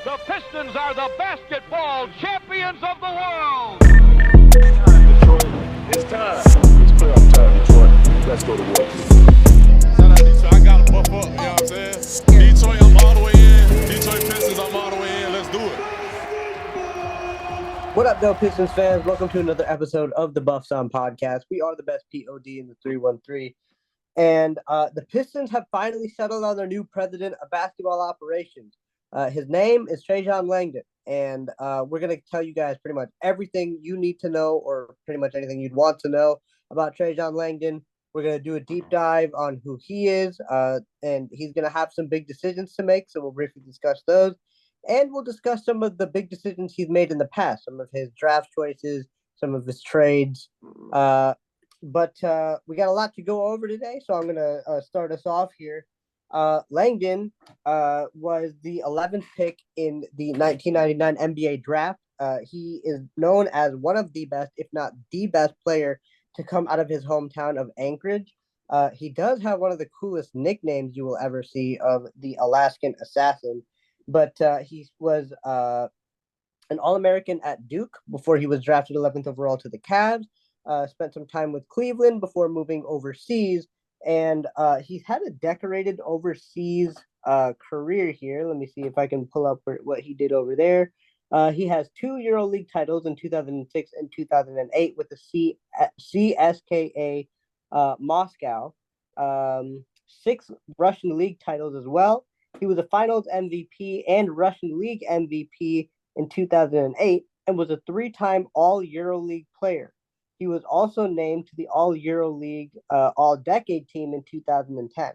The Pistons are the basketball champions of the world. Detroit, it's time. It's playoff time, Detroit. Let's go to work. Shout out Detroit. I got to buff up, you know what I'm saying? Detroit, I'm all the way in. Detroit Pistons, I'm all the way in. Let's do it. What up, though, Pistons fans? Welcome to another episode of the Buffs On Podcast. We are the best POD in the 313. And the Pistons have finally settled on their new president of basketball operations. His name is Trajan Langdon, and we're going to tell you guys pretty much everything you need to know, or pretty much anything you'd want to know about Trajan Langdon. We're going to do a deep dive on who he is, and he's going to have some big decisions to make, so we'll briefly discuss those. And we'll discuss some of the big decisions he's made in the past, some of his draft choices, some of his trades. But we got a lot to go over today, so I'm going to start us off here. Langdon was the 11th pick in the 1999 NBA draft. He is known as one of the best, if not the best player to come out of his hometown of Anchorage. He does have one of the coolest nicknames you will ever see, of the Alaskan Assassin. But he was an All-American at Duke before he was drafted 11th overall to the Cavs. Spent some time with Cleveland before moving overseas. And he's had a decorated overseas career here. Let me see if I can pull up what he did over there. He has 2 EuroLeague titles in 2006 and 2008 with the CSKA Moscow. 6 Russian League titles as well. He was a Finals MVP and Russian League MVP in 2008 and was a 3-time All-EuroLeague player. He was also named to the All-EuroLeague All-Decade team in 2010.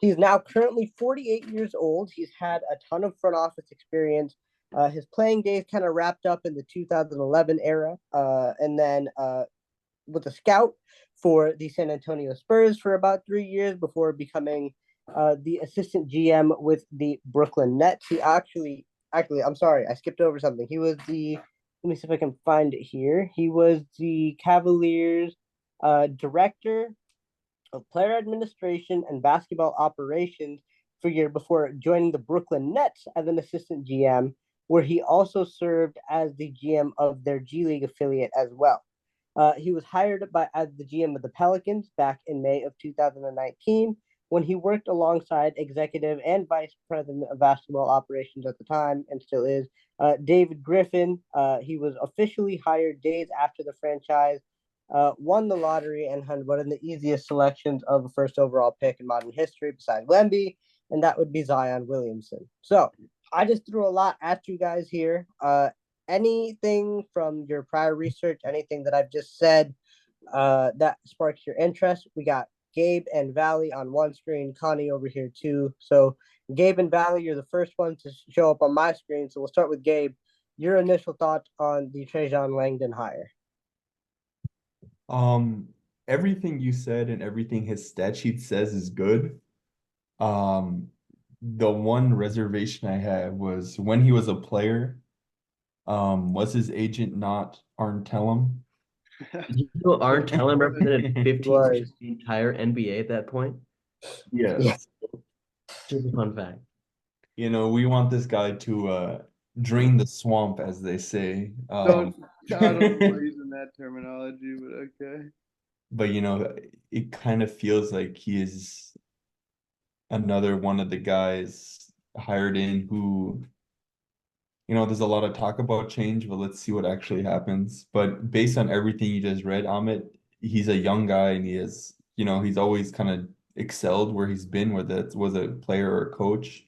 He's now currently 48 years old. He's had a ton of front office experience. His playing days kind of wrapped up in the 2011 era, and then was a scout for the San Antonio Spurs for about 3 years before becoming the assistant GM with the Brooklyn Nets. He actually, I'm sorry, I skipped over something. He was let me see if I can find it here. He was the Cavaliers director of player administration and basketball operations for a year before joining the Brooklyn Nets as an assistant GM, where he also served as the GM of their G League affiliate as well. He was hired as the GM of the Pelicans back in May of 2019, when he worked alongside executive and vice president of basketball operations at the time, and still is, David Griffin. He was officially hired days after the franchise won the lottery and had one of the easiest selections of a first overall pick in modern history besides Wemby, and that would be Zion Williamson. So I just threw a lot at you guys here. Anything from your prior research, anything that I've just said that sparks your interest? We got Gabe and Valley on one screen, Connie over here too. So Gabe and Valley, you're the first one to show up on my screen. So we'll start with Gabe. Your initial thoughts on the Trajan Langdon hire? Everything you said and everything his stat sheet says is good. The one reservation I had was when he was a player, was his agent not Arn Tellem? You know, Arn Tellem represented 15 the entire NBA at that point. Yes. Yeah. Just a fun fact. You know, we want this guy to drain the swamp, as they say. I don't know using that terminology, but okay. But you know, it kind of feels like he is another one of the guys hired in who, you know, there's a lot of talk about change, but let's see what actually happens. But based on everything you just read, Amit, he's a young guy and he is, you know, he's always kind of excelled where he's been, whether it was a player or a coach.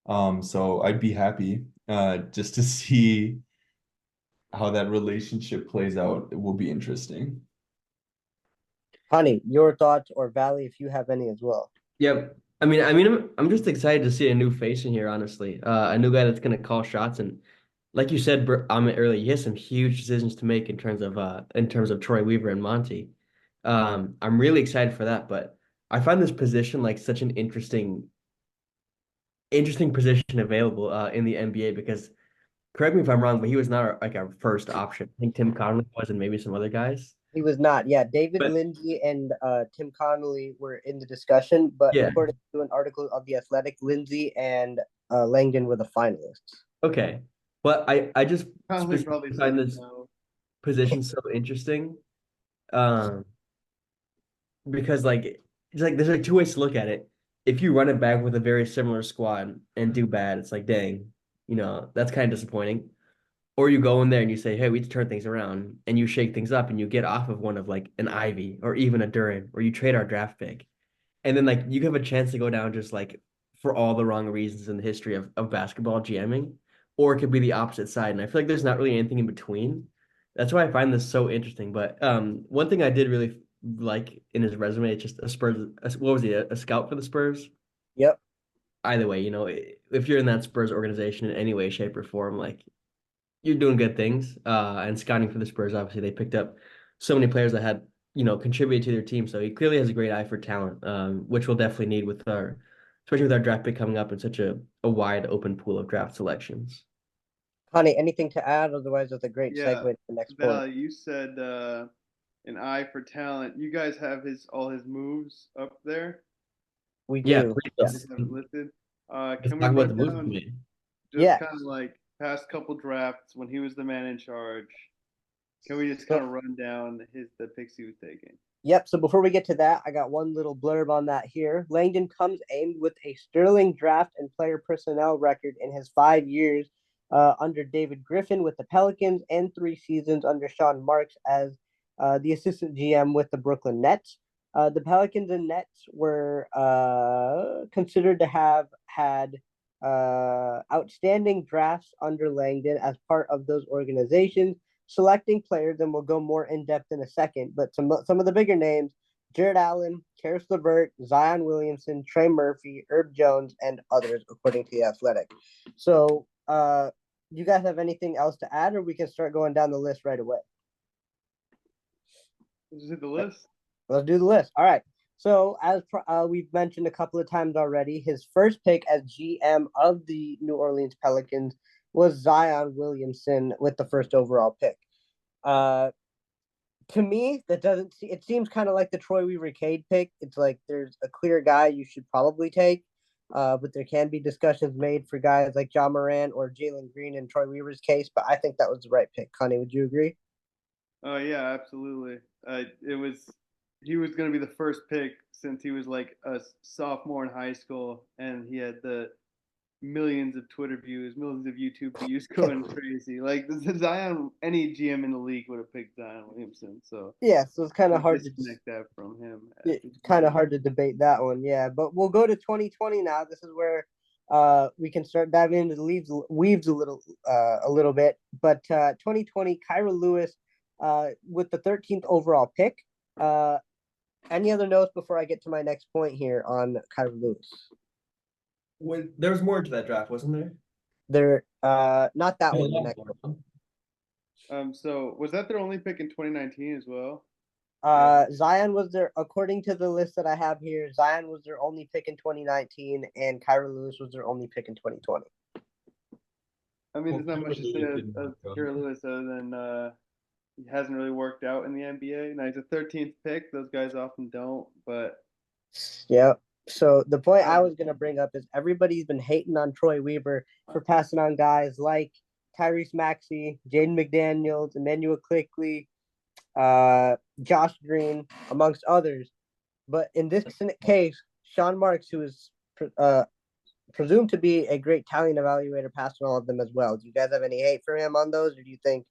So I'd be happy just to see how that relationship plays out. It will be interesting. Honey, your thoughts, or Valley, if you have any as well. Yep. I mean, I'm just excited to see a new face in here, honestly. A new guy that's gonna call shots, and like you said, Amit, earlier, he has some huge decisions to make in terms of Troy Weaver and Monty. I'm really excited for that, but I find this position like such an interesting position available in the NBA, because correct me if I'm wrong, but he was not our first option. I think Tim Connolly was, and maybe some other guys. He was not. Yeah, David Lindsay and Tim Connolly were in the discussion, but according to an article of The Athletic, Lindsay and Langdon were the finalists. Okay. But I just Conley specifically probably said find this no. position so interesting. Um, because like it's like there's like two ways to look at it. If you run it back with a very similar squad and do bad, it's like dang, that's kind of disappointing. Or you go in there and you say, hey, we need to turn things around, and you shake things up and you get off of one of like an Ivy or even a Duran, or you trade our draft pick. And then like you have a chance to go down just like for all the wrong reasons in the history of basketball GMing, or it could be the opposite side. And I feel like there's not really anything in between. That's why I find this so interesting. But one thing I did really like in his resume, it's just a Spurs. What was he? A scout for the Spurs? Yep. Either way, if you're in that Spurs organization in any way, shape, or form, like you're doing good things. And scouting for the Spurs, obviously, they picked up so many players that had, contributed to their team. So he clearly has a great eye for talent, which we'll definitely need especially with our draft pick coming up in such a wide open pool of draft selections. Connie, anything to add? Otherwise, that's a great segue Yeah, to the next Val, point. you said an eye for talent. You guys have all his moves up there. We Yeah, do. please, You Yeah. just have it listed. let's Can we talk about run the moves we down made. just Yeah. kind of like past couple drafts when he was the man in charge? Can we just So, kind of run down the picks he was taking? yep. So before we get to that, I got one little blurb on that here. Langdon comes aimed with a sterling draft and player personnel record in his 5 years under David Griffin with the Pelicans and 3 seasons under Sean Marks as the assistant GM with the Brooklyn Nets. The Pelicans and Nets were considered to have had outstanding drafts under Langdon as part of those organizations, selecting players, and we'll go more in depth in a second. But some of the bigger names: Jared Allen, Karis LeVert, Zion Williamson, Trey Murphy, Herb Jones, and others, according to the Athletic. So, you guys have anything else to add, or we can start going down the list right away? Just hit the list. Let's do the list. All right. So, as we've mentioned a couple of times already, his first pick as GM of the New Orleans Pelicans was Zion Williamson with the first overall pick. Uh, to me, that doesn't see. It seems kind of like the Troy Weaver Cade pick. It's like there's a clear guy you should probably take, but there can be discussions made for guys like John Moran or Jalen Green in Troy Weaver's case. But I think that was the right pick. Connie, would you agree? Oh yeah, absolutely. He was going to be the first pick since he was like a sophomore in high school, and he had the millions of Twitter views, millions of YouTube views going crazy. Like the Zion, any GM in the league would have picked Zion Williamson. So Yeah, so it's kind of we hard to disconnect that from him. kind of hard to debate that one. Yeah, but we'll go to 2020 now. This is where we can start diving into the weaves a little bit. But 2020, Kyra Lewis with the 13th overall pick. Any other notes before I get to my next point here on Kyra Lewis? There was more to that draft, wasn't there? There, not that one. The next one. So was that their only pick in 2019 as well? Zion was their, according to the list that I have here, Zion was their only pick in 2019, and Kyra Lewis was their only pick in 2020. I mean, there's not much to say of Kyra Lewis other than he hasn't really worked out in the NBA. Now he's a 13th pick. Those guys often don't, but yeah. So the point I was gonna bring up is everybody's been hating on Troy Weaver for passing on guys like Tyrese Maxey, Jaden McDaniels, Emmanuel Quickley, Josh Green, amongst others. But in this case, Sean Marks, who is presumed to be a great talent evaluator, passed on all of them as well. Do you guys have any hate for him on those, or do you think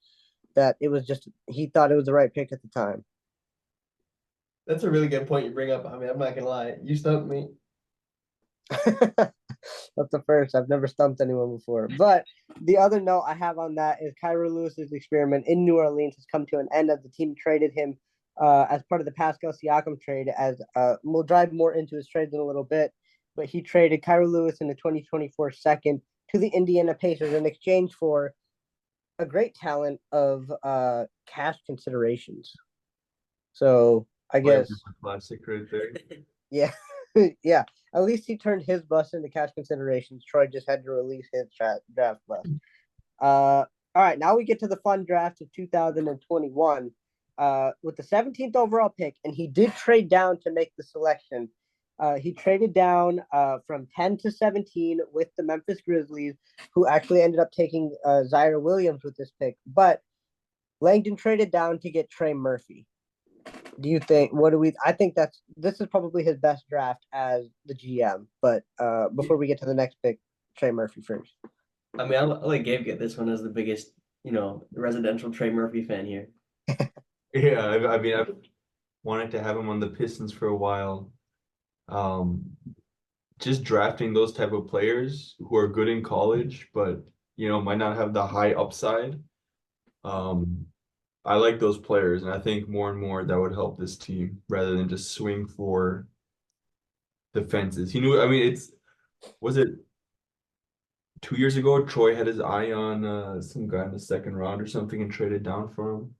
that it was just he thought it was the right pick at the time? That's a really good point you bring up. I mean, I'm not gonna lie, you stumped me. That's the first. I've never stumped anyone before. But the other note I have on that is Kyra Lewis's experiment in New Orleans has come to an end as the team traded him as part of the Pascal Siakam trade. As we'll dive more into his trades in a little bit, but he traded Kyra Lewis in the 2024 second to the Indiana Pacers in exchange for a great talent of cash considerations. So I guess Classic right there. yeah, yeah. At least he turned his bust into cash considerations. Troy just had to release his draft bust. All right, now we get to the fun draft of 2021 with the 17th overall pick, and he did trade down to make the selection. He traded down from 10 to 17 with the Memphis Grizzlies, who actually ended up taking Zaire Williams with this pick. But Langdon traded down to get Trey Murphy. Do you think? I think this is probably his best draft as the GM. But before we get to the next pick, Trey Murphy first. I mean, I'll let Gabe get this one as the biggest, residential Trey Murphy fan here. Yeah, I mean, I've wanted to have him on the Pistons for a while. Just drafting those type of players who are good in college, but might not have the high upside. I like those players, and I think more and more that would help this team rather than just swing for the fences. I mean, was it 2 years ago? Troy had his eye on some guy in the second round or something and traded down for him.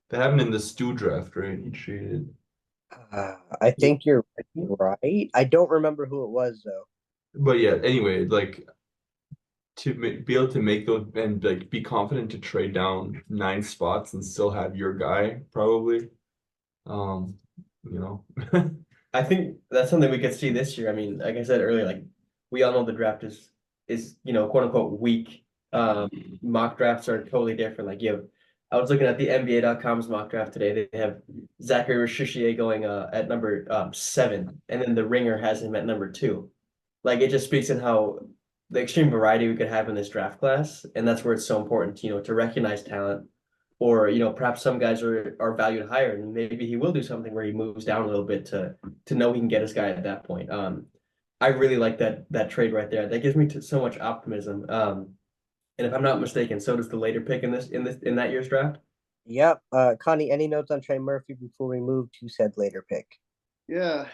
That happened in the Stu draft, right? He traded. I think you're right. I don't remember who it was though. But yeah, anyway, like to be able to make those and like be confident to trade down 9 spots and still have your guy probably. You know. I think that's something we could see this year. I mean, like I said earlier, like we all know the draft is quote unquote weak. Mock drafts are totally different. Like I was looking at the NBA.com's mock draft today. They have Zachary Rishier going at number 7, and then the Ringer has him at number 2. Like it just speaks in how the extreme variety we could have in this draft class, and that's where it's so important, to recognize talent, or perhaps some guys are valued higher, and maybe he will do something where he moves down a little bit to know he can get his guy at that point. I really like that trade right there. That gives me so much optimism. And if I'm not mistaken, so does the later pick in that year's draft. Yep. Connie, any notes on Trey Murphy before we move to said later pick? Yeah.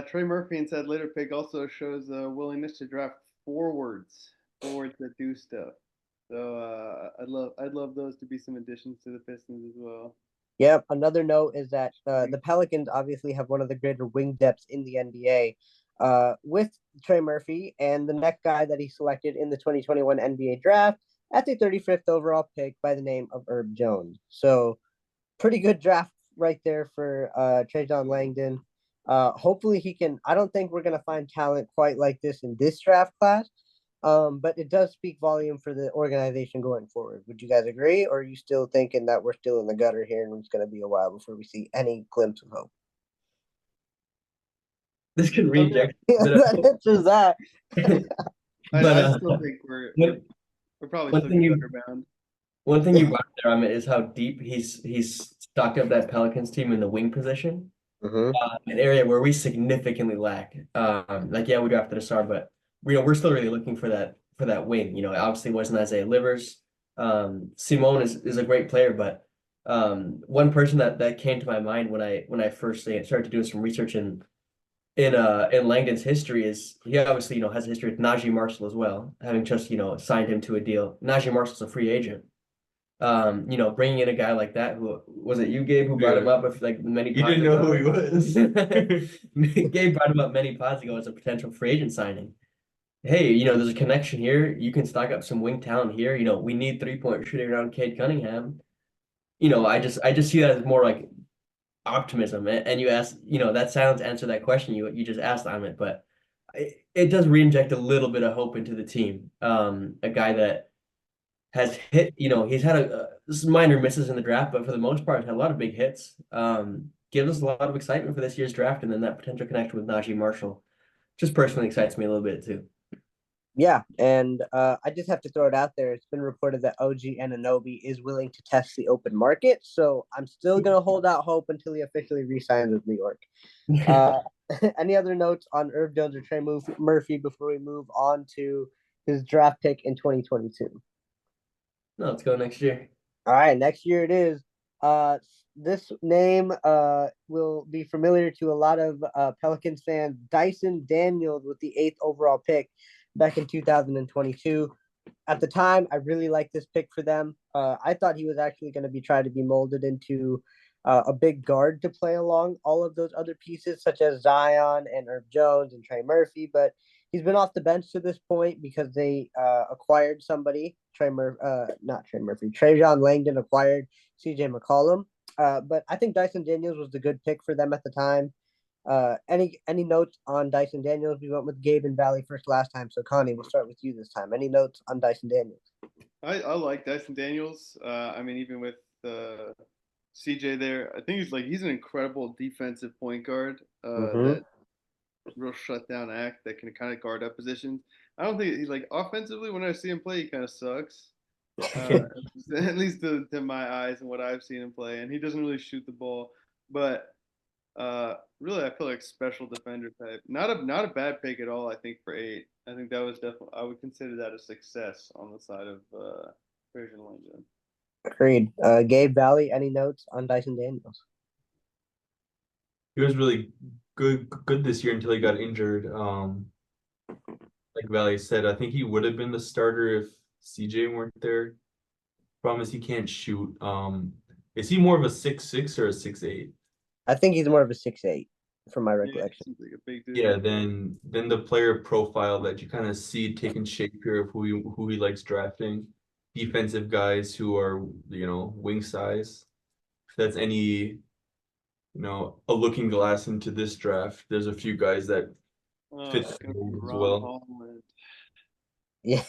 Trey Murphy and said later pick also shows a willingness to draft forwards that do stuff. So I'd love those to be some additions to the Pistons as well. Yep. Another note is that the Pelicans obviously have one of the greater wing depths in the NBA. With Trey Murphy and the next guy that he selected in the 2021 NBA draft at the 35th overall pick by the name of Herb Jones. So pretty good draft right there for Trajan Langdon. Hopefully he can. I don't think we're going to find talent quite like this in this draft class, but it does speak volume for the organization going forward. Would you guys agree, or are you still thinking that we're still in the gutter here and it's going to be a while before we see any glimpse of hope? This could reject. That answers that. I still think we're probably still gutter bound. One thing you brought there, Amit, is how deep he's stocked up that Pelicans team in the wing position. An area where we significantly lack. We drafted a star, but we're still really looking for that wing. It obviously wasn't Isaiah Livers. Simone is a great player, but one person that came to my mind when I first started to do some research in Langdon's history is he obviously has a history with Najee Marshall as well, having just signed him to a deal. Najee Marshall's a free agent. Bringing in a guy like that, who was it you, Gabe, who brought him up with like many You pods didn't know ago? who he was. Gabe brought him up many pods ago as a potential free agent signing. Hey, there's a connection here. You can stock up some wing talent here. We need 3-point shooting around Cade Cunningham. I just see that as more like optimism. And you asked, that silence answered that question you just asked on it, but it does reinject a little bit of hope into the team. A guy that has hit, he's had minor misses in the draft, but for the most part, had a lot of big hits. Gives us a lot of excitement for this year's draft, and then that potential connection with Najee Marshall just personally excites me a little bit too. Yeah, and I just have to throw it out there. It's been reported that OG Anunoby is willing to test the open market, so I'm still going to hold out hope until he officially re-signs with New York. Any other notes on Herb Jones or Trey Murphy before we move on to his draft pick in 2022? No, let's go next year. All right, next year it is. This name will be familiar to a lot of Pelicans fans. Dyson Daniels with the 8th overall pick back in 2022. At the time, I really liked this pick for them. I thought he was actually going to be trying to be molded into a big guard to play along all of those other pieces, such as Zion and Herb Jones and Trey Murphy. But he's been off the bench to this point because they acquired somebody. Trajan Langdon acquired CJ McCollum. But I think Dyson Daniels was the good pick for them at the time. Any notes on Dyson Daniels? We went with Gabe and Valley first last time, so Connie, we'll start with you this time. Any notes on Dyson Daniels? I like Dyson Daniels. I mean, even with CJ there, I think he's an incredible defensive point guard. Mm-hmm. That real shutdown act that can kind of guard up positions. I don't think he's like offensively. When I see him play, he kind of sucks. At least to my eyes and what I've seen him play, and he doesn't really shoot the ball. But really, I feel like special defender type. Not a bad pick at all. I think for 8. I think that was definitely. I would consider that a success on the side of Trajan Langdon. Agreed. Gabe, Valley, any notes on Dyson Daniels? He was really good this year until he got injured. Like Valley said, I think he would have been the starter if CJ weren't there. Problem is he can't shoot. Is he more of a 6'6" or a 6'8"? I think he's more of a 6'8", from my Yeah, recollection. seems like a big dude. Yeah, then the player profile that you kind of see taking shape here of who he likes drafting. Defensive guys who are, wing size. If that's any, a looking glass into this draft, there's a few guys that fit It's the gonna be mold as Ron well. Holland. Yeah.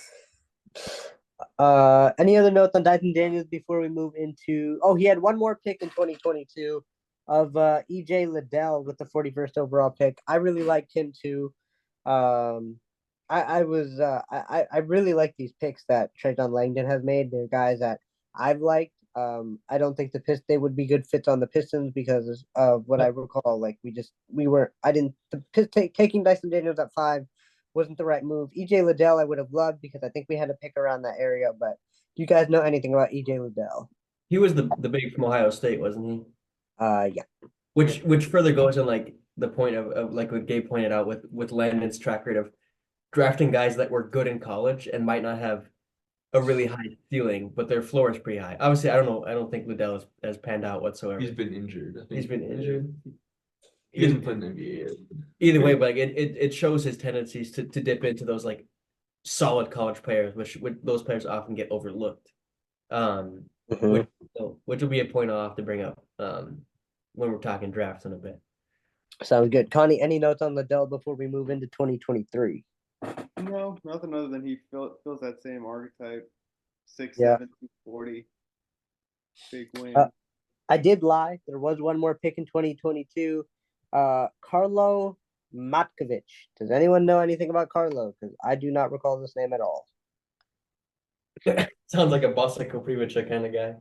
Any other notes on Dyson Daniels before we move into? Oh, he had one more pick in 2022 of EJ Liddell with the 41st overall pick. I really liked him too. I really like these picks that Trajan Langdon has made. They're guys that I've liked. I don't think they would be good fits on the Pistons because of what I recall. Like taking Dyson Daniels at 5 wasn't the right move. EJ Liddell I would have loved because I think we had a pick around that area. But do you guys know anything about EJ Liddell? He was the big from Ohio State, wasn't he? Yeah. Which further goes on like the point of like what Gabe pointed out with Landon's track record of drafting guys that were good in college and might not have a really high ceiling, but their floor is pretty high. Obviously, I don't know. I don't think Liddell has panned out whatsoever. He's been injured. I think He's been injured. He hasn't played in the NBA yet. Either way, but like it shows his tendencies to dip into those like solid college players, which those players often get overlooked. Which will be a point I'll have to bring up when we're talking drafts in a bit. Sounds good. Connie, any notes on Liddell before we move into 2023? No, nothing other than he fills that same archetype. 6'7", 240. Big win. I did lie. There was one more pick in 2022. Carlo Matkovic. Does anyone know anything about Carlo? Because I do not recall this name at all. Sounds like a Boston Koprivica kind of guy.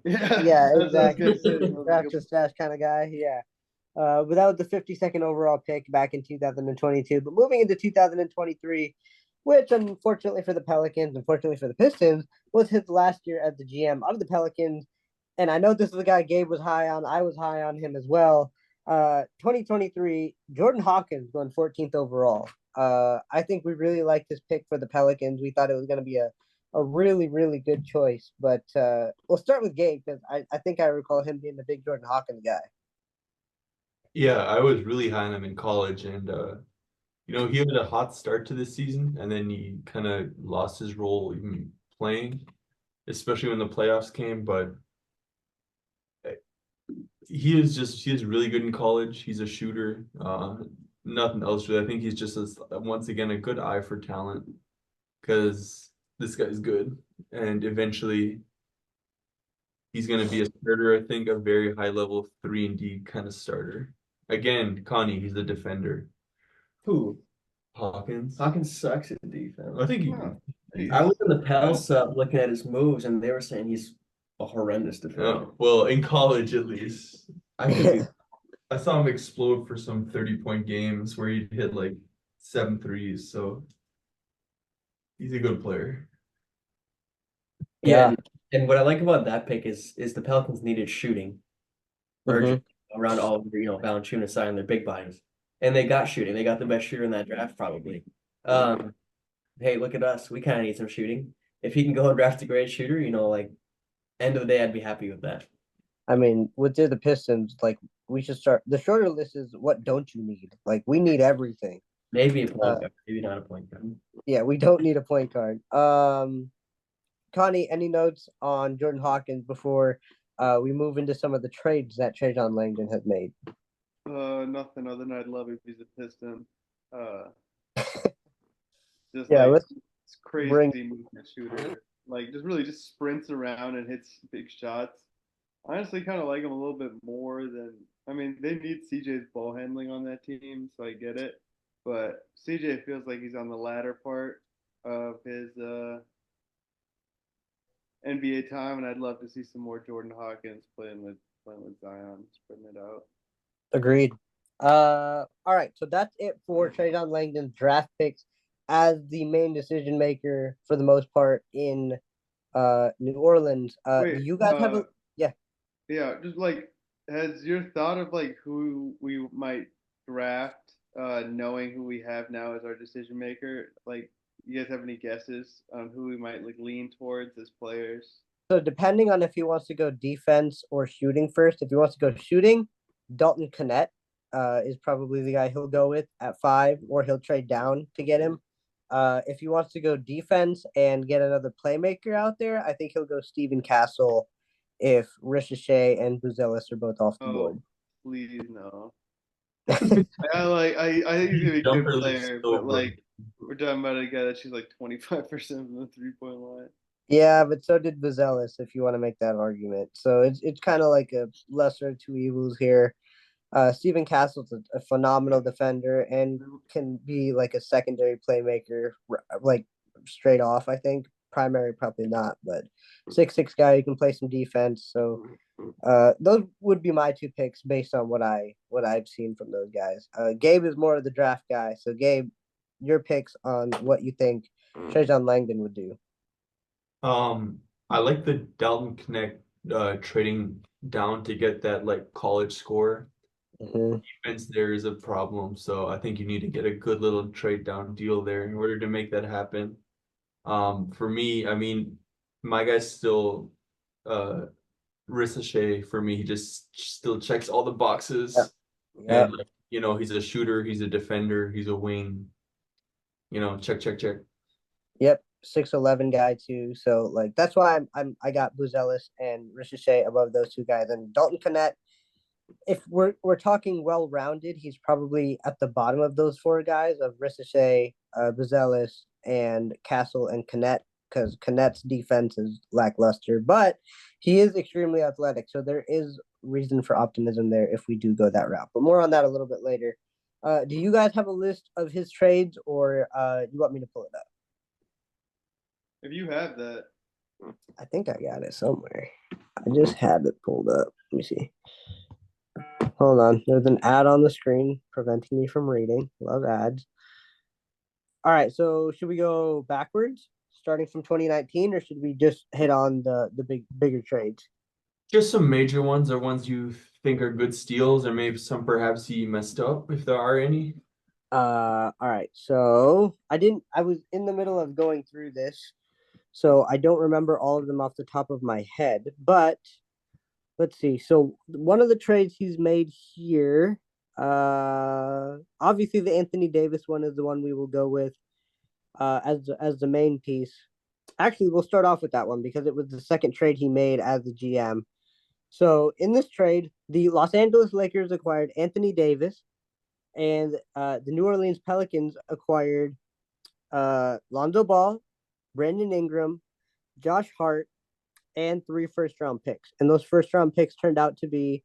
Yeah, exactly. Draft to stash kind of guy. Yeah. But that was the 52nd overall pick back in 2022. But moving into 2023, which unfortunately for the Pelicans, unfortunately for the Pistons, was his last year as the GM of the Pelicans. And I know this is a guy Gabe was high on. I was high on him as well. 2023, Jordan Hawkins going 14th overall. I think we really liked this pick for the Pelicans. We thought it was going to be a really, really good choice. But we'll start with Gabe because I think I recall him being the big Jordan Hawkins guy. Yeah, I was really high on him in college, and he had a hot start to this season, and then he kind of lost his role even playing, especially when the playoffs came. But he is really good in college. He's a shooter. Nothing else really. I think he's just once again a good eye for talent because this guy's good, and eventually he's going to be a starter. I think a very high level 3-and-D kind of starter. Again, Connie, he's a defender. Who? Hawkins. Hawkins sucks at defense. I think I was in the Pal sub looking at his moves, and they were saying he's a horrendous defender. Well, in college at least. I saw him explode for some 30-point games where he'd hit like 7 threes. So he's a good player. Yeah, and what I like about that pick is the Pelicans needed shooting urgent around all of their, Valanciunas and their big bodies. And they got shooting. They got the best shooter in that draft, probably. Hey, look at us. We kind of need some shooting. If he can go and draft a great shooter, like end of the day, I'd be happy with that. I mean, with the Pistons, like we should start. The shorter list is what don't you need? Like we need everything. Maybe a point guard, maybe not a point guard. Yeah, we don't need a point guard. Connie, any notes on Jordan Hawkins before we move into some of the trades that Trajan Langdon has made? Nothing other than I'd love if he's a Piston. Uh, just Yeah, like let's it's crazy bring. movement shooter. Like just really just sprints around and hits big shots. Honestly, kind of like him a little bit more than. I mean, they need CJ's ball handling on that team, so I get it. But CJ feels like he's on the latter part of his NBA time, and I'd love to see some more Jordan Hawkins playing with Zion, spreading it out. Agreed. All right, so that's it for Trajan Langdon's draft picks as the main decision maker for the most part in New Orleans. Wait, Do you guys have a yeah? yeah, just like, has your thought of like who we might draft, knowing who we have now as our decision maker, like, you guys have any guesses on who we might like lean towards as players? So depending on if he wants to go defense or shooting first, if he wants to go shooting, Dalton Connett is probably the guy he'll go with at 5, or he'll trade down to get him. If he wants to go defense and get another playmaker out there, I think he'll go Steven Castle if Ricochet and Buzelis are both off the Oh, board. please no. I think he's gonna be a good Jumper looks player, so but bright. like we're talking about a guy that shoots like 25% from the 3-point line. Yeah, but so did Buzelis, if you want to make that argument. So it's kind of like a lesser of two evils here. Stephen Castle's a phenomenal defender and can be like a secondary playmaker, like straight off. I think primary probably not, but 6'6" guy who can play some defense. So those would be my two picks based on what I've seen from those guys. Gabe is more of the draft guy, so Gabe, your picks on what you think Trajan Langdon would do. I like the Dalton Connect trading down to get that like college score. Mm-hmm. Defense there is a problem, so I think you need to get a good little trade down deal there in order to make that happen. For me, I mean, my guy's still uh Ricochet for me. He just still checks all the Yep. boxes, Yep. and like, he's a shooter, he's a defender, he's a wing. Check, check, check. Yep, 6'11" guy too. So like that's why I got Buzelis and Ricochet above those two guys. And Dalton Connett, if we're talking well rounded, he's probably at the bottom of those four guys of Ricochet, Buzelis, and Castle and Connett, because Connett's defense is lackluster, but he is extremely athletic. So there is reason for optimism there if we do go that route. But more on that a little bit later. Do you guys have a list of his trades, or you want me to pull it up? If you have that, I think I got it somewhere. I just had it pulled up. Let me see. Hold on. There's an ad on the screen preventing me from reading. Love ads. All right. So should we go backwards, starting from 2019, or should we just hit on the bigger trades? Just some major ones or ones you think are good steals, or maybe some perhaps he messed up, if there are any. All right. So I was in the middle of going through this, so I don't remember all of them off the top of my head, but let's see. So one of the trades he's made here, obviously the Anthony Davis one is the one we will go with as the main piece. Actually, we'll start off with that one because it was the second trade he made as the GM. So in this trade, the Los Angeles Lakers acquired Anthony Davis, and the New Orleans Pelicans acquired Lonzo Ball, Brandon Ingram, Josh Hart, and 3 first-round picks. And those first-round picks turned out to be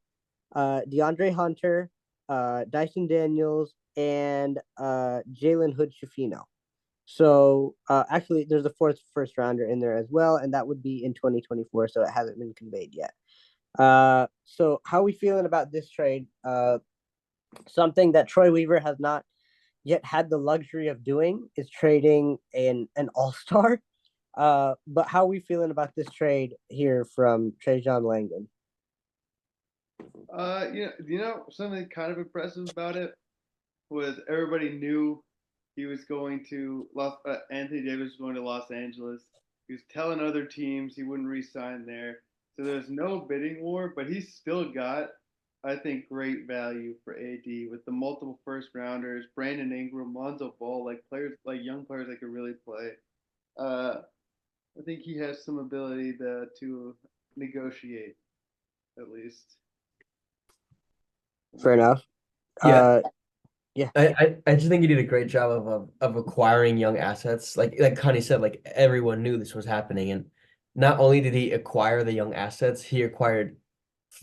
DeAndre Hunter, Dyson Daniels, and Jalen Hood-Schifino. So actually, there's a fourth first-rounder in there as well, and that would be in 2024, so it hasn't been conveyed yet. So how are we feeling about this trade? Something that Troy Weaver has not yet had the luxury of doing is trading an all-star. But how are we feeling about this trade here from Trajan Langdon? Something kind of impressive about it was everybody knew he was going to Anthony Davis was going to Los Angeles. He was telling other teams he wouldn't re-sign there, so there's no bidding war. But he still got, I think, great value for AD with the multiple first rounders, Brandon Ingram, Lonzo Ball, like players, like young players that could really play. I think he has some ability to negotiate, at least. Fair enough. Yeah, Yeah. I just think he did a great job of acquiring young assets. Like Connie said, like everyone knew this was happening, and not only did he acquire the young assets, he acquired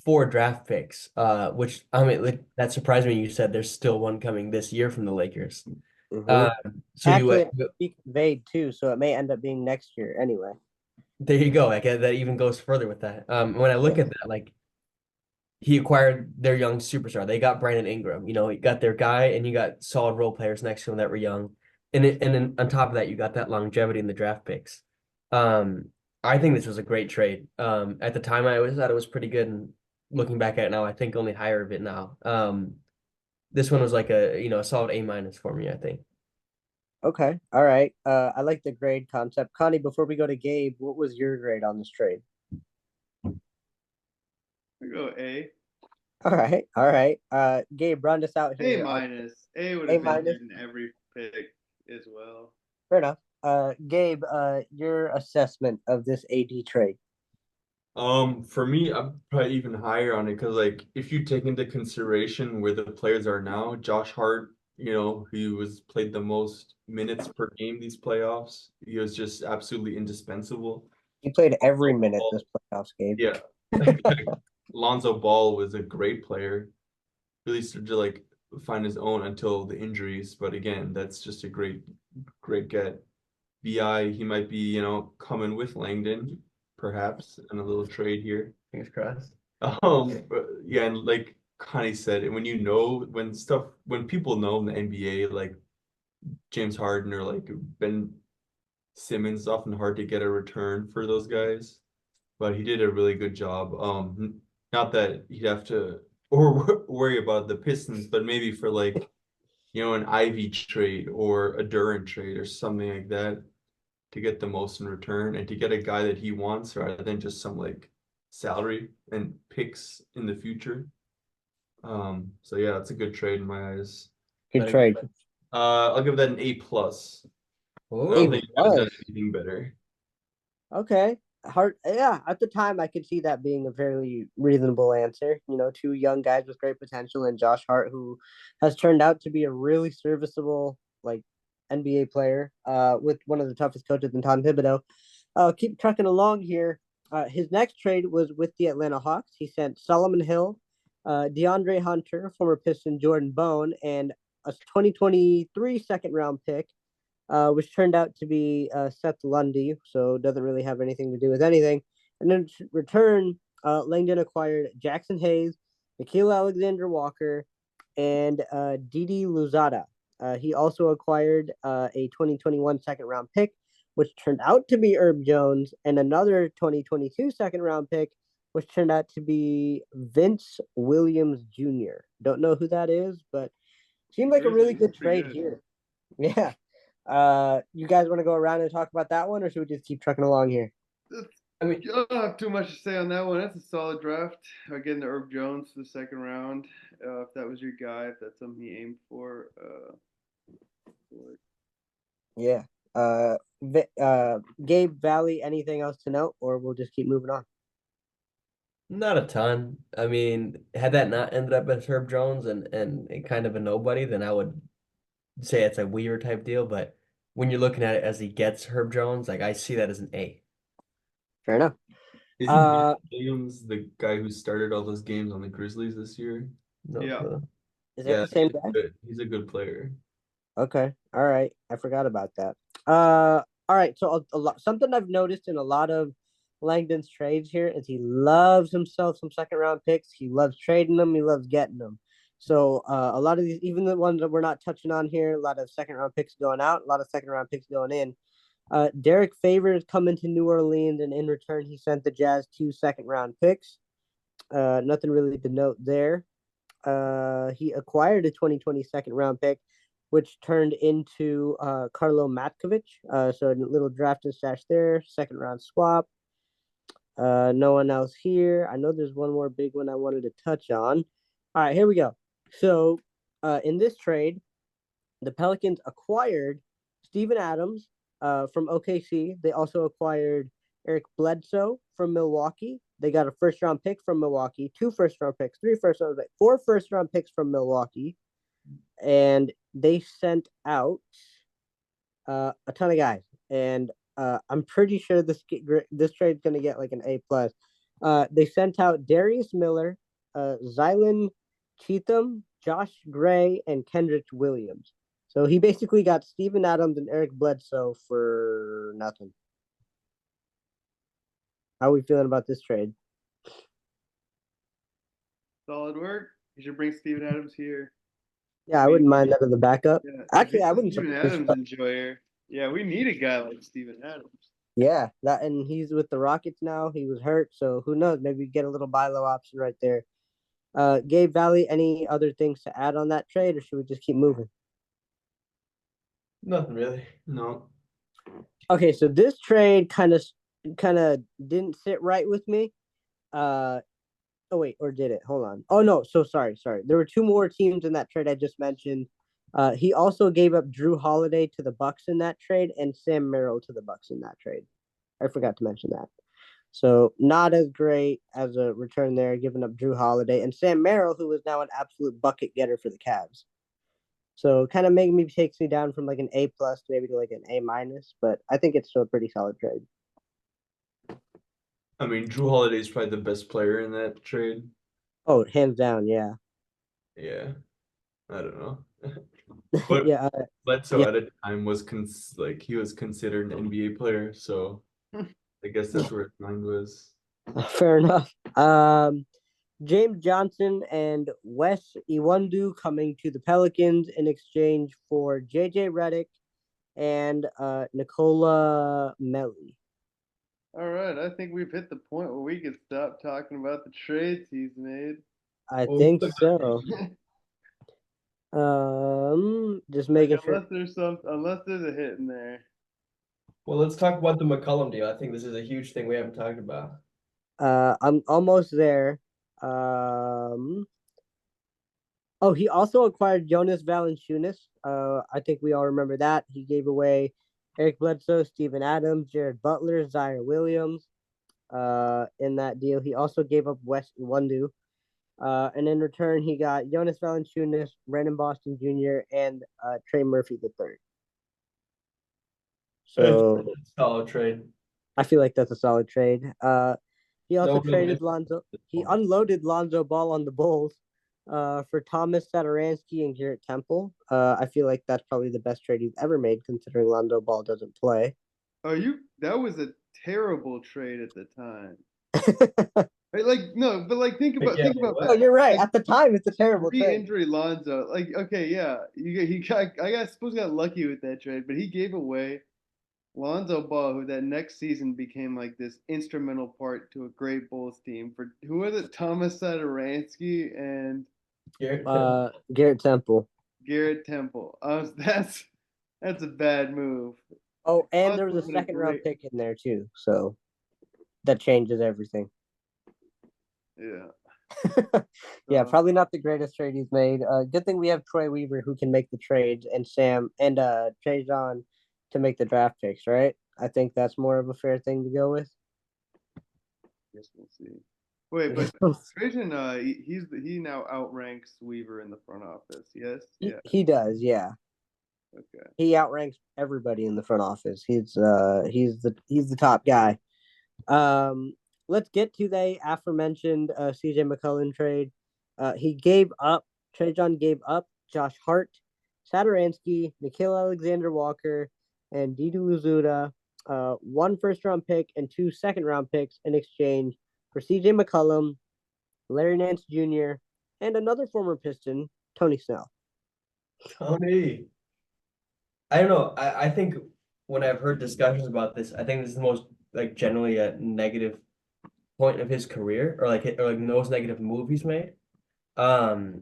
4 draft picks. Which I mean, like, that surprised me. You said there's still one coming this year from the Lakers. Mm-hmm. Uh, so Actually, he conveyed too, so it may end up being next year anyway. there you go. Like that even goes further with that. When I look Yeah. at that, like he acquired their young superstar. They got Brandon Ingram. You know, he got their guy, and you got solid role players next to him that were young. And then on top of that, you got that longevity in the draft picks. Um, I think this was a great trade. At the time, I always thought it was pretty good, and looking back at it now, I think only higher of it now. This one was like a solid A- for me, I think. Okay. All right. I like the grade concept. Connie, before we go to Gabe, what was your grade on this trade? I go A. All right. All right. Gabe, round us out A here. minus. A would A have been minus. good in every pick as well. Fair enough. Gabe, your assessment of this AD trade. For me, I'm probably even higher on it because, like, if you take into consideration where the players are now, Josh Hart, he was played the most minutes per game these playoffs. He was just absolutely indispensable. He played every Lonzo minute Ball, this playoffs, Gabe. yeah, Lonzo Ball was a great player. Really started to like find his own until the injuries, but again, that's just a great get. BI, he might be, coming with Langdon, perhaps, in a little trade here. Fingers crossed. But yeah, and like Connie said, when people know in the NBA, like James Harden or like Ben Simmons, it's often hard to get a return for those guys. But he did a really good job. Not that he'd have to or worry about the Pistons, but maybe for like, an Ivy trade or a Durant trade or something like that to get the most in return and to get a guy that he wants rather than just some like salary and picks in the future. So yeah, it's a good trade in my eyes. Good trade. I'll give that an A plus. I A don't think you guys plus. done anything better. Okay. Hard. Yeah. At the time, I could see that being a fairly reasonable answer. Two young guys with great potential, and Josh Hart, who has turned out to be a really serviceable like NBA player. With one of the toughest coaches in Tom Thibodeau. Keep trucking along here. His next trade was with the Atlanta Hawks. He sent Solomon Hill, DeAndre Hunter, former Piston Jordan Bone, and a 2023 second round pick, which turned out to be Seth Lundy, so doesn't really have anything to do with anything. And in return, Langdon acquired Jackson Hayes, Nikhil Alexander Walker, and Didi Luzada. He also acquired a 2021 second round pick, which turned out to be Herb Jones, and another 2022 second round pick, which turned out to be Vince Williams Jr. Don't know who that is, but seemed like a really good trade here. Yeah. You guys want to go around and talk about that one, or should we just keep trucking along here? I mean, you don't have too much to say on that one. That's a solid draft. Getting the Herb Jones for the second round. If that was your guy, if that's something he aimed for. Yeah. Gabe, Valley, anything else to note, or we'll just keep moving on? Not a ton. I mean, had that not ended up as Herb Jones and kind of a nobody, then I would say it's a Weaver type deal. But when you're looking at it as he gets Herb Jones, like I see that as an A. Fair enough. Isn't Vince Williams the guy who started all those games on the Grizzlies this year? No Yeah. clue. Is that the same guy? He's a good player. Okay. All right. I forgot about that. All right. So something I've noticed in a lot of Langdon's trades here is he loves himself some second round picks. He loves trading them. He loves getting them. So a lot of these, even the ones that we're not touching on here, a lot of second round picks going out, a lot of second round picks going in. Derek Favors coming to New Orleans, and in return, he sent the Jazz 2 second round picks. Nothing really to note there. He acquired a 2020 second round pick, which turned into Carlo Matkovic. So a little draft and stash there, second round swap. No one else here. I know there's one more big one I wanted to touch on. All right, here we go. So in this trade, the Pelicans acquired Steven Adams from OKC. They also acquired Eric Bledsoe from Milwaukee. They got a first round pick from Milwaukee, 2 first round picks, 3 first round picks, 4 first round picks from Milwaukee. and they sent out a ton of guys, and I'm pretty sure this trade's gonna get like an A+. They sent out Darius Miller, Zylan Cheatham, Josh Gray, and Kendrick Williams. So he basically got Steven Adams and Eric Bledsoe for nothing. How are we feeling about this trade? Solid work. You should bring Steven Adams here. Yeah, I wouldn't mind that as a backup. Yeah, Actually, he's I a wouldn't. Steven Adams enjoyer. Yeah, we need a guy like Steven Adams. Yeah, that and he's with the Rockets now. He was hurt, so who knows? Maybe we get a little buy low option right there. Gabe Valley, any other things to add on that trade, or should we just keep moving? Nothing really. No. Okay, so this trade kind of didn't sit right with me. Oh wait, or did it? Hold on. Oh no, so sorry. There were two more teams in that trade I just mentioned. He also gave up Drew Holiday to the Bucks in that trade and Sam Merrill to the Bucks in that trade. I forgot to mention that. So not as great as a return there, giving up Drew Holiday and Sam Merrill, who is now an absolute bucket getter for the Cavs. So kind of takes me down from like an A+ maybe to like an A-, but I think it's still a pretty solid trade. I mean, Drew Holiday is probably the best player in that trade. Oh, hands down, yeah. Yeah. I don't know. But yeah, Bledsoe at a time was he was considered an NBA player, so I guess that's where his mind was. fair enough. James Johnson and Wes Iwundu coming to the Pelicans in exchange for JJ Redick and Nicola Melli. All right, I think we've hit the point where we can stop talking about the trades he's made. I think so. Just making sure. Unless there's a hit in there. Well, let's talk about the McCollum deal. I think this is a huge thing we haven't talked about. I'm almost there. He also acquired Jonas Valanciunas. I think we all remember that. He gave away Eric Bledsoe, Steven Adams, Jared Butler, Zaire Williams. In that deal, he also gave up Wes Iwundu. And in return, he got Jonas Valanciunas, Brandon Boston Jr., and Trey Murphy III. So solid trade. I feel like that's a solid trade. He also traded Lonzo. He unloaded Lonzo Ball on the Bulls for Thomas Satoransky and Garrett Temple. I feel like that's probably the best trade he's ever made, considering Lonzo Ball doesn't play. That was a terrible trade at the time. Think about that. Oh, you're right. At the time, it's a terrible trade. Injury Lonzo. I suppose got lucky with that trade, but he gave away Lonzo Ball, who that next season became like this instrumental part to a great Bulls team. For who was it? Thomas Satoransky and Garrett Temple. Garrett Temple. That's a bad move. Oh, and there was a second-round pick in there too, so that changes everything. Yeah. Yeah, probably not the greatest trade he's made. Good thing we have Troy Weaver who can make the trades and Sam and Trajan to make the draft picks, right? I think that's more of a fair thing to go with. Guess we'll see. Wait, but Trajan, he now outranks Weaver in the front office. Yes. He does. Yeah. Okay. He outranks everybody in the front office. He's the top guy. Let's get to the aforementioned CJ McCollum trade. Trajan gave up Josh Hart, Satoransky, Nickeil Alexander-Walker, and Didu Luzuda, 1 first-round pick and 2 second-round picks in exchange for CJ McCollum, Larry Nance Jr., and another former Piston, Tony Snell. Tony. I don't know. I think when I've heard discussions about this, I think this is the most generally a negative point of his career, or the most negative move he's made. However,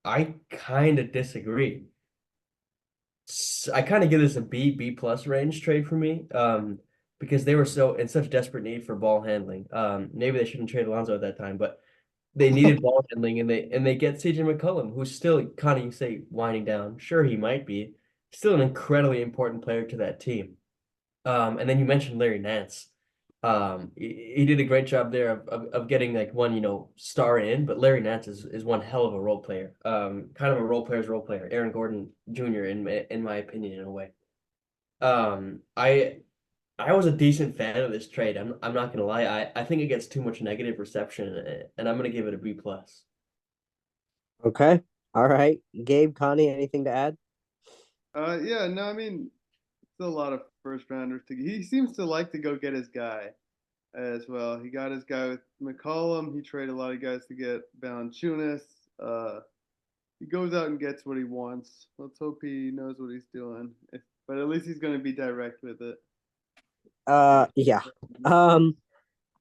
I kind of disagree. I kind of give this a B+ range trade for me. Because they were in such desperate need for ball handling. Maybe they shouldn't trade Alonzo at that time, but they needed ball handling, and they get CJ McCollum, who's still kind of, you say, winding down. Sure, he might be still an incredibly important player to that team. And then you mentioned Larry Nance. He did a great job there of getting like one, star in, but Larry Nance is one hell of a role player. Kind of a role player. Aaron Gordon Jr. in my opinion, in a way. I was a decent fan of this trade. I'm not gonna lie. I think it gets too much negative reception, and I'm gonna give it a B plus. Okay. All right. Gabe, Connie, anything to add? Yeah, no, I mean, it's a lot of first rounders to. He seems to like to go get his guy as well. He got his guy with McCollum. He traded a lot of guys to get Valanciunas. He goes out and gets what he wants. Let's hope he knows what he's doing. But at least he's going to be direct with it. Yeah.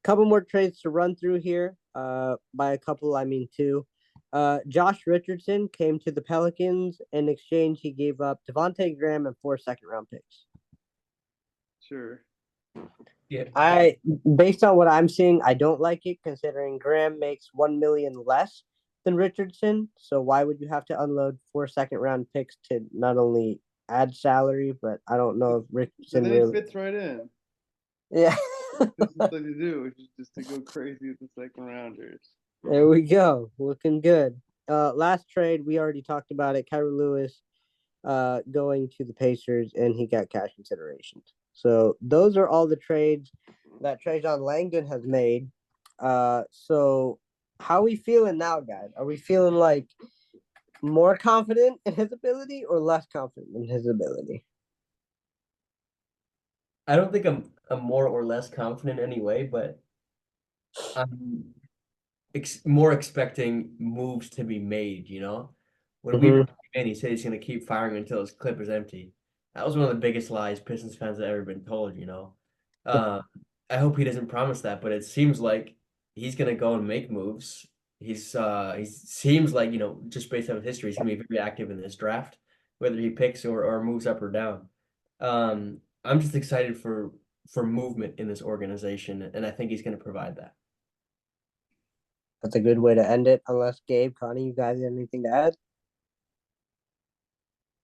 Couple more trades to run through here. By a couple, I mean two. Josh Richardson came to the Pelicans. In exchange, he gave up Devontae Graham and 4 second-round picks. Sure. Yeah. Based on what I'm seeing, I don't like it considering Graham makes 1 million less than Richardson. So why would you have to unload 4 second-round picks to not only add salary, but I don't know if Richardson then really fits right in. Yeah. This is what to do, which is just to go crazy with the second rounders. There we go. Looking good. Last trade, we already talked about it. Kyra Lewis going to the Pacers, and he got cash considerations. So those are all the trades that Trajan Langdon has made. So how are we feeling now, guys? Are we feeling like more confident in his ability or less confident in his ability? I don't think I'm more or less confident anyway, but I'm more expecting moves to be made, When Weaver came in, he said he's going to keep firing until his clip is empty. That was one of the biggest lies Pistons fans have ever been told. I hope he doesn't promise that, but it seems like he's going to go and make moves. He seems like, just based on his history, he's going to be very active in this draft, whether he picks or moves up or down. I'm just excited for movement in this organization, and I think he's going to provide that. That's a good way to end it. Unless Gabe, Connie, you guys have anything to add?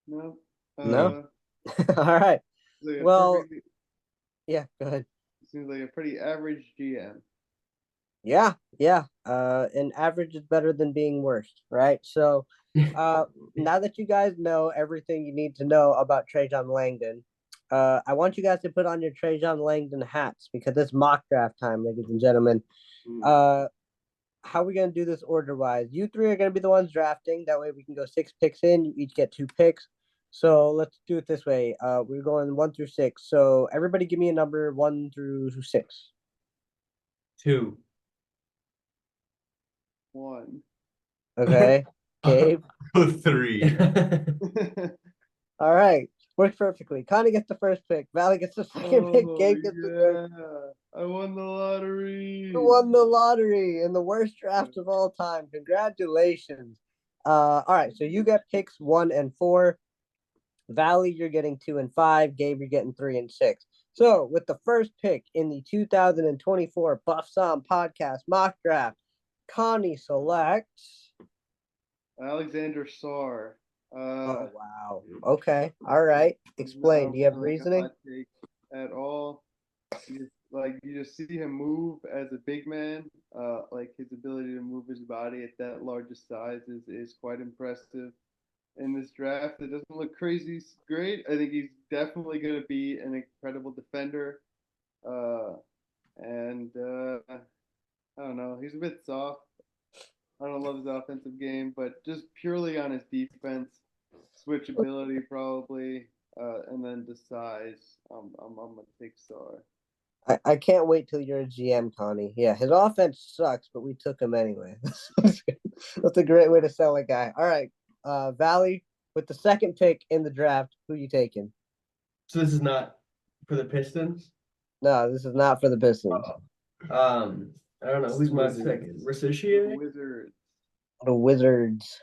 No. No. All right. Well, yeah. Go ahead. Seems like a pretty average GM. Yeah. And average is better than being worst, right? So, now that you guys know everything you need to know about Trajan Langdon, I want you guys to put on your Trajan Langdon hats because it's mock draft time, ladies and gentlemen. How are we going to do this order wise? You three are going to be the ones drafting. That way we can go 6 picks in. You each get 2 picks. So let's do it this way. We're going 1 through 6. So everybody give me a number 1 through 6. 2. 1. Okay. Gabe. 3. All right. Works perfectly. Connie gets the first pick. Valley gets the second pick. Gabe gets the third. I won the lottery. You won the lottery in the worst draft of all time. Congratulations. All right. So you get picks 1 and 4. Valley, you're getting 2 and 5. Gabe, you're getting 3 and 6. So with the first pick in the 2024 Buffs On Podcast mock draft, Connie selects Alexander Sarr. Oh wow. Okay. All right. Explain. Do you have reasoning? At all? You just see him move as a big man. Like his ability to move his body at that largest size is quite impressive. In this draft, it doesn't look crazy great. I think he's definitely going to be an incredible defender. And I don't know. He's a bit soft. I don't love his offensive game, but just purely on his defense, switchability probably, and then the size. I'm gonna take Sarr. I can't wait till you're a GM, Connie. Yeah, his offense sucks, but we took him anyway. That's a great way to sell a guy. All right, Valley, with the second pick in the draft, who you taking? So this is not for the Pistons? No, this is not for the Pistons. I don't know. Who's my second? Ricochet? Wizards. The Wizards.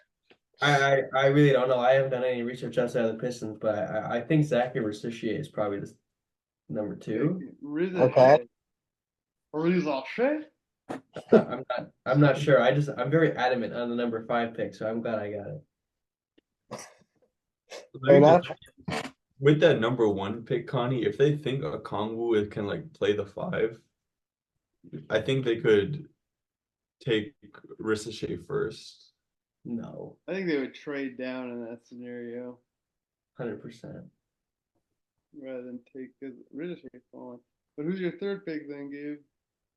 I really don't know. I haven't done any research outside of the Pistons, but I think Zachary Ricochet is probably the number 2. Okay. Ricochet? I'm not sure. I'm very adamant on the number 5 pick, so I'm glad I got it. Fair enough. With that number 1 pick, Connie, if they think Okongwu can play the 5, I think they could take Ricochet first. No, I think they would trade down in that scenario 100%. rather than take because Ricochet's falling. But who's your third pick then, Gabe?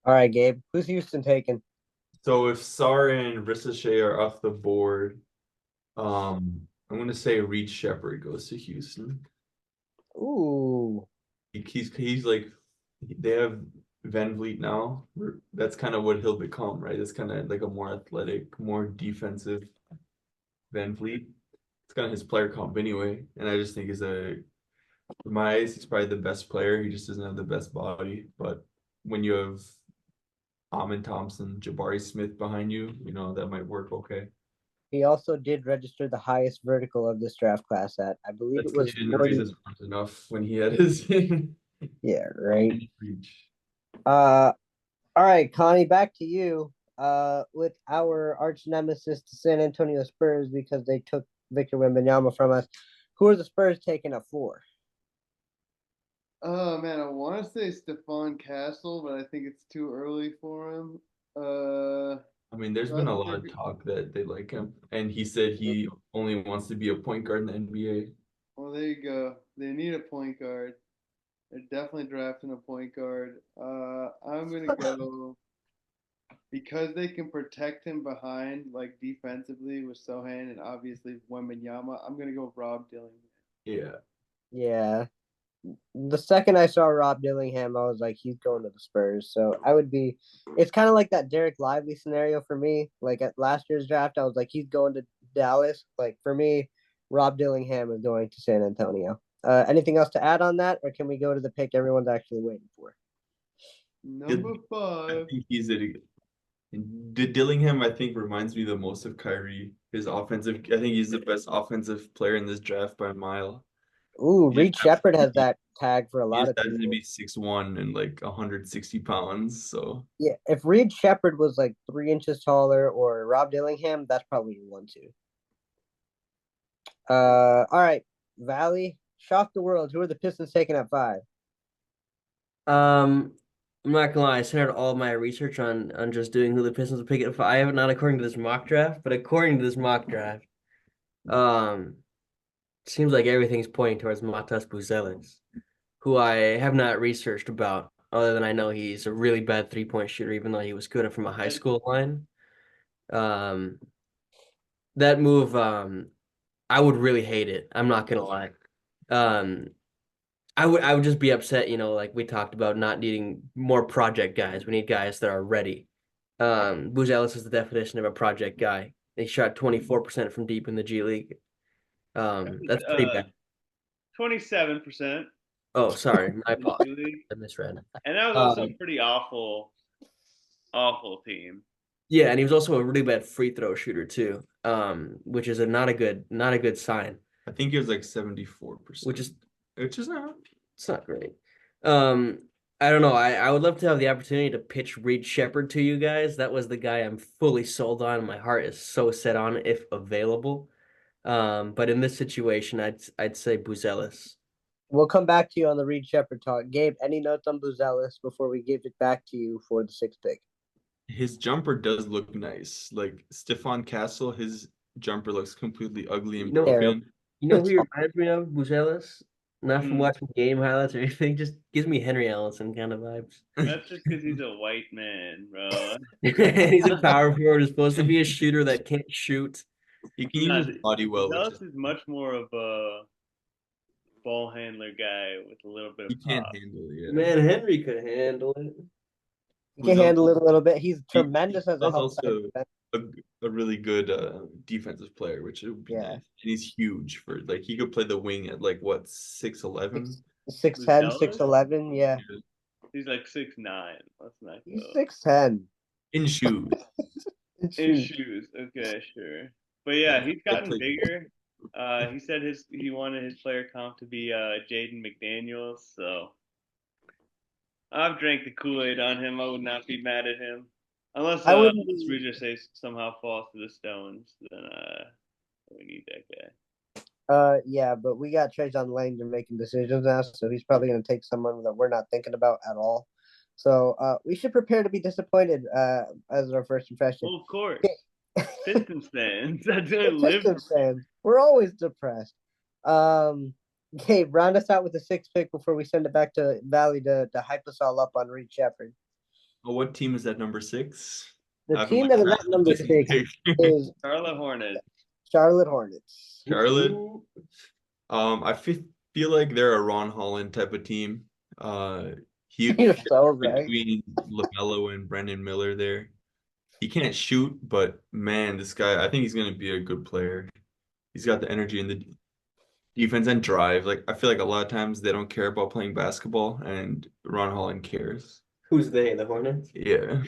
All right, Gabe. Who's Houston taking? So if Sar and Ricochet are off the board, I'm gonna say Reed Shepard goes to Houston. Ooh. He's like they have Van Vliet now. That's kind of what he'll become, right? It's kind of like a more athletic, more defensive Van Vliet. It's kind of his player comp anyway, and I just think in my eyes, he's probably the best player. He just doesn't have the best body. But when you have Amin Thompson, Jabari Smith behind you, that might work okay. He also did register the highest vertical of this draft class at, I believe That's it was because he didn't raise 40. his arms enough when he had his Yeah, right. reach. All right, Connie, back to you. With our arch nemesis, the San Antonio Spurs, because they took Victor Wembanyama from us. Who are the Spurs taking at 4? Oh man, I want to say Stephon Castle, but I think it's too early for him. I mean, there's been a lot of talk that they like him, and he said he only wants to be a point guard in the NBA. Well, there you go. They need a point guard. They're definitely drafting a point guard. I'm gonna go because they can protect him behind, like defensively with Sohan and obviously Wembanyama. I'm gonna go Rob Dillingham. Yeah. Yeah. The second I saw Rob Dillingham, I was like, he's going to the Spurs. So it's kind of like that Derek Lively scenario for me. Like at last year's draft, I was like, he's going to Dallas. Like for me, Rob Dillingham is going to San Antonio. Anything else to add on that, or can we go to the pick everyone's actually waiting for? Number I 5. think Dillingham, I think, reminds me the most of Kyrie. I think he's the best offensive player in this draft by a mile. Ooh, He Reed Shepard has that tag for a lot is of to people. be 6'1" and like 160 pounds. So Yeah, if Reed Shepard was like 3 inches taller or Rob Dillingham, that's probably your 1-2. All right, Valley, shock the world. Who are the Pistons taking at 5? I'm not gonna lie, I centered all of my research on just doing who the Pistons will pick at 5, not according to this mock draft, but according to this mock draft. Seems like everything's pointing towards Matas Buzelis, who I have not researched about, other than I know he's a really bad 3-point shooter, even though he was good from a high school line. Um, that move, I would really hate it. I'm not gonna lie. Um, I would just be upset, like we talked about not needing more project guys. We need guys that are ready. Buzelis is the definition of a project guy. He shot 24% from deep in the G League. That's pretty bad. 27%. Oh, sorry, my in the apologies. G League. I misread. And that was also a pretty awful, awful team. Yeah, and he was also a really bad free throw shooter too, which is not a good sign. I think he was like 74%, Which is not. It's not great. Um, I don't know. I would love to have the opportunity to pitch Reed Shepard to you guys. That was the guy I'm fully sold on. My heart is so set on if available. But in this situation, I'd say Buzelis. We'll come back to you on the Reed Shepard talk. Gabe, any notes on Buzelis before we give it back to you for the 6th pick? His jumper does look nice. Like Stephon Castle, his jumper looks completely ugly and broken. You know who he reminds me of, Buzelis? Not from Hmm. watching game highlights or anything. Just gives me Henry Allison kind of vibes. That's just because he's a white man, bro. He's a power forward. He's supposed to be a shooter that can't shoot. He can use his body well. Dallas is much more of a ball handler guy with a little bit He of can't pop. handle it. Yeah. Man, Henry could handle it. He can handle it a little bit. He's tremendous as a He's help. also a really good defensive player, which would be nice. And he's huge for like he could play the wing at like what 6'11". 6'10", 6'11", yeah. He's like 6'9". Let's not go. He's 6'10". In shoes. In shoes. Okay, sure. But yeah, he's gotten bigger. He said he wanted his player comp to be Jaden McDaniels, so I've drank the Kool-Aid on him. I would not be mad at him. Unless Rugger somehow falls to the stones, then we need that guy. Yeah, but we got Trajan Langdon making decisions now, so he's probably going to take someone that we're not thinking about at all. So we should prepare to be disappointed as our first impression. Well, of course. Pistons fans. That's gonna live. Pistons fans, we're always depressed. Gabe, round us out with the sixth pick before we send it back to Valley to hype us all up on Reed Shepherd. Oh, what team is that, number 6? The team that is at number 6 is Charlotte Hornets. Charlotte Hornets. Charlotte. I feel like they're a Ron Holland type of team. You're so right. Between LaMelo and Brandon Miller there. He can't shoot, but man, this guy, I think he's gonna be a good player. He's got the energy and the defense and drive. Like I feel like a lot of times they don't care about playing basketball, and Ron Holland cares. Who's they? The Hornets? Yeah.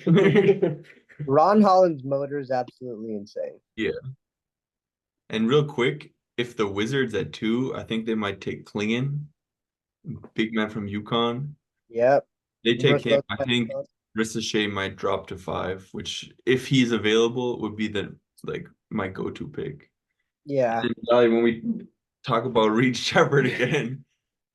Ron Holland's motor is absolutely insane. Yeah. And real quick, if the Wizards at 2, I think they might take Klingon, big man from UConn. Yep. They take him. I think Ricochet might drop to 5, which if he's available would be my go-to pick. Yeah. And when we talk about Reed Shepherd again,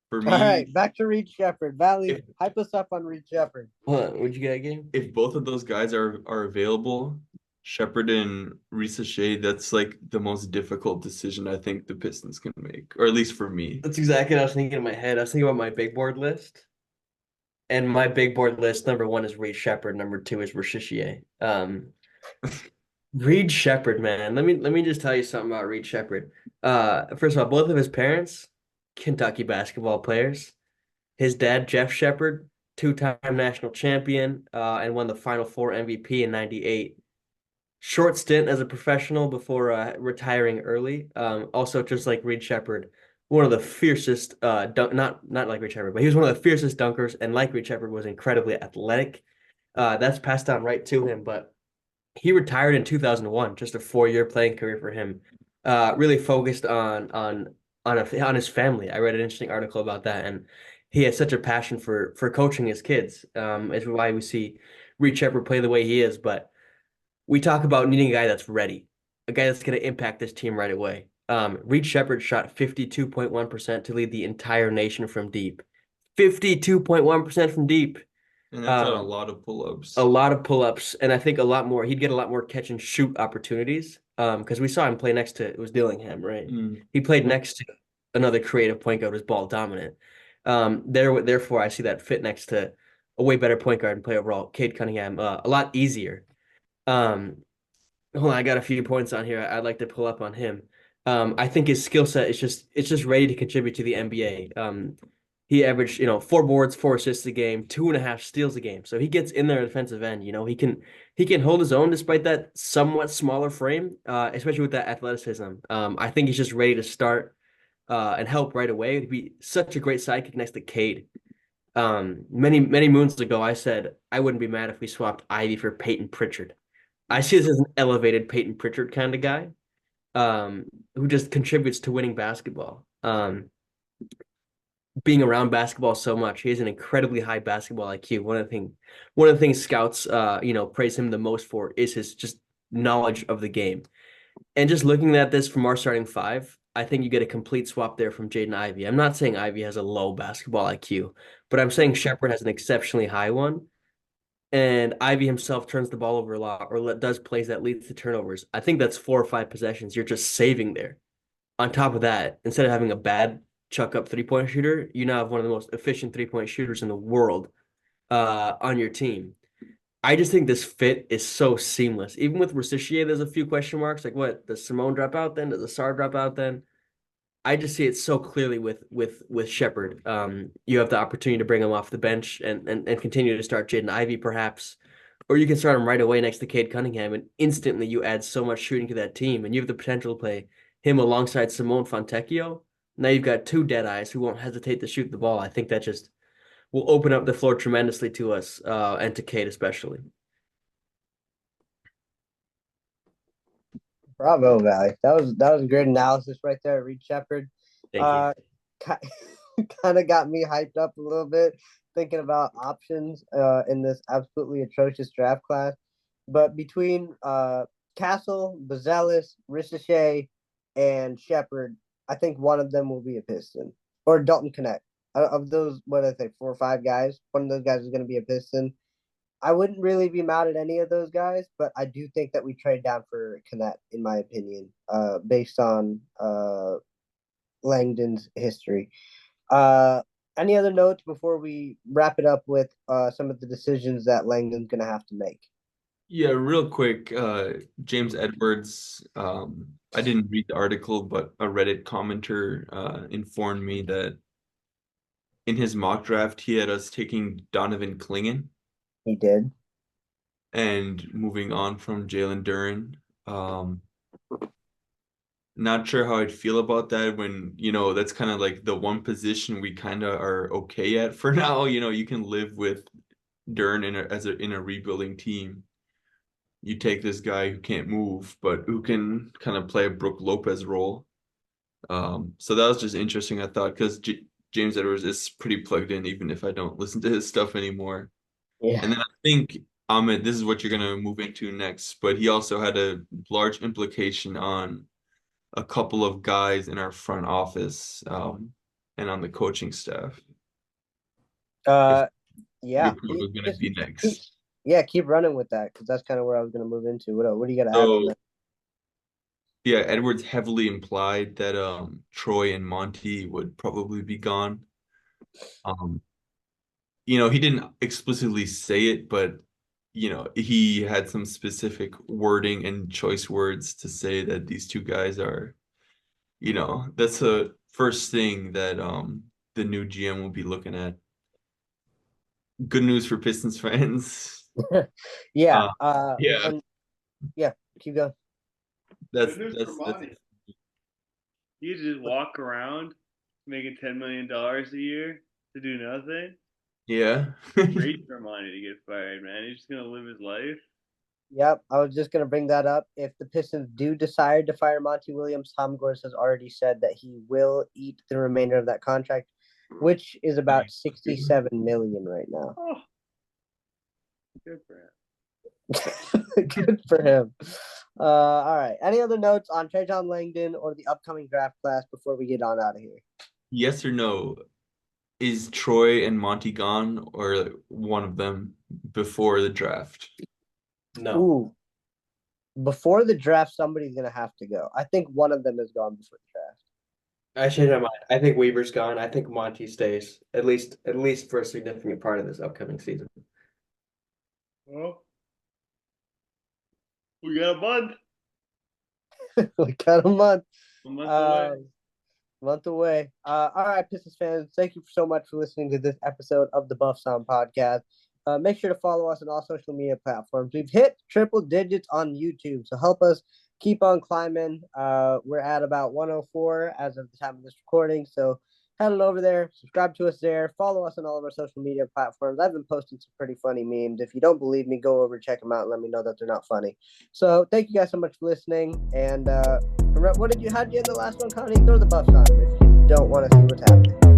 for me. All right, back to Reed Shepherd. Valley, hype us up on Reed Shepherd. What'd you get again? If both of those guys are available, Shepherd and Ricochet, that's like the most difficult decision I think the Pistons can make, or at least for me. That's exactly what I was thinking in my head. I was thinking about my big board list. And my big board list, number 1 is Reed Shepherd, number 2 is Ricochet. Reed Shepherd, man. Let me just tell you something about Reed Shepherd. First of all, both of his parents, Kentucky basketball players. His dad, Jeff Shepherd, 2-time national champion, and won the Final Four MVP in '98. Short stint as a professional before retiring early. Also, just like Reed Shepherd, one of the fiercest not like Reed Shepherd, but he was one of the fiercest dunkers, and like Reed Shepherd was incredibly athletic. That's passed down right to him, but he retired in 2001, just a 4-year playing career for him. Really focused on his family. I read an interesting article about that, and he has such a passion for coaching his kids. Is why we see Reed Shepherd play the way he is. But we talk about needing a guy that's ready, a guy that's going to impact this team right away. Reed Shepherd shot 52.1% to lead the entire nation from deep. 52.1% from deep. And that's a lot of pull-ups. A lot of pull-ups, and I think a lot more. He'd get a lot more catch and shoot opportunities. Because we saw him play next to, it was Dillingham, right? He played next to another creative point guard who was ball dominant. Therefore, I see that fit next to a way better point guard and play overall. Cade Cunningham, a lot easier. Hold on, I got a few points on here I'd like to pull up on him. I think his skill set is just ready to contribute to the NBA. He averaged, 4 boards, 4 assists a game, 2.5 steals a game. So he gets in there defensive end. He can hold his own despite that somewhat smaller frame, especially with that athleticism. I think he's just ready to start and help right away. He'd be such a great sidekick next to Cade. Many moons ago, I said I wouldn't be mad if we swapped Ivy for Peyton Pritchard. I see this as an elevated Peyton Pritchard kind of guy, who just contributes to winning basketball. Being around basketball so much, he has an incredibly high basketball IQ. One of the things scouts, praise him the most for is his just knowledge of the game. And just looking at this from our starting 5, I think you get a complete swap there from Jaden Ivey. I'm not saying Ivey has a low basketball IQ, but I'm saying Shepherd has an exceptionally high one. And Ivey himself turns the ball over a lot, or does plays that leads to turnovers. I think that's 4 or 5 possessions you're just saving there. On top of that, instead of having a bad chuck-up three-point shooter, you now have one of the most efficient three-point shooters in the world on your team. I just think this fit is so seamless. Even with Ricochet, there's a few question marks. Like, what? Does Simone drop out then? Does Asar drop out then? I just see it so clearly with Shepherd. You have the opportunity to bring him off the bench and continue to start Jaden Ivey, perhaps. Or you can start him right away next to Cade Cunningham, and instantly you add so much shooting to that team, and you have the potential to play him alongside Simone Fontecchio. Now you've got 2 dead eyes who won't hesitate to shoot the ball. I think that just will open up the floor tremendously to us, and to Cade especially. Bravo, Valley. That was a great analysis right there, Reed Shepherd. Thank you. Kind of got me hyped up a little bit thinking about options in this absolutely atrocious draft class. But between Castle, Bazelis, Ricochet, and Shepherd, I think one of them will be a Piston, or Dalton Connect. of those, what I think, 4 or 5 guys, one of those guys is going to be a Piston. I wouldn't really be mad at any of those guys, but I do think that we trade down for Knet, in my opinion, based on Langdon's history. Any other notes before we wrap it up with some of the decisions that Langdon's going to have to make? Yeah, real quick, James Edwards, I didn't read the article, but a Reddit commenter informed me that in his mock draft, he had us taking Donovan Clingan He did. and moving on from Jalen Duren. Not sure how I'd feel about that when, that's kind of like the one position we kind of are okay at for now. You can live with Duren in a rebuilding team. You take this guy who can't move, but who can kind of play a Brook Lopez role. So that was just interesting, I thought, because James Edwards is pretty plugged in, even if I don't listen to his stuff anymore. Yeah. And then I think, Ahmed, this is what you're going to move into next, but he also had a large implication on a couple of guys in our front office and on the coaching staff. Yeah. You're probably going to be next. Keep running with that, because that's kind of where I was going to move into. What do you got to add on that? Yeah, Edwards heavily implied that Troy and Monty would probably be gone. He didn't explicitly say it, but he had some specific wording and choice words to say that these two guys are, that's the first thing that the new GM will be looking at. Good news for Pistons fans. Yeah. Yeah. And keep going. That's You just walk around making $10 million a year to do nothing. Yeah. Great for Monty to get fired, man. He's just gonna live his life. Yep, I was just gonna bring that up. If the Pistons do decide to fire Monty Williams, Tom Gores has already said that he will eat the remainder of that contract, which is about $67 million right now. Oh, good for him. Good for him. All right. Any other notes on Trajan Langdon or the upcoming draft class before we get on out of here? Yes or no? Is Troy and Monty gone, or one of them before the draft? No. Ooh. Before the draft, somebody's gonna have to go. I think one of them is gone before the draft. I changed my mind. I think Weaver's gone. I think Monty stays at least for a significant part of this upcoming season. Well, we got a month. We got a month. A month away. Month away. All right, Pistons fans, thank you so much for listening to this episode of the Buff Sound Podcast. Make sure to follow us on all social media platforms. We've hit triple digits on YouTube, so help us keep on climbing. We're at about 104 as of the time of this recording, so head on over there, subscribe to us there, follow us on all of our social media platforms. I've been posting some pretty funny memes. If you don't believe me, go over, check them out, and let me know that they're not funny. So thank you guys so much for listening, and how'd you end the last one, Connie? Throw the buffs on if you don't want to see what's happening.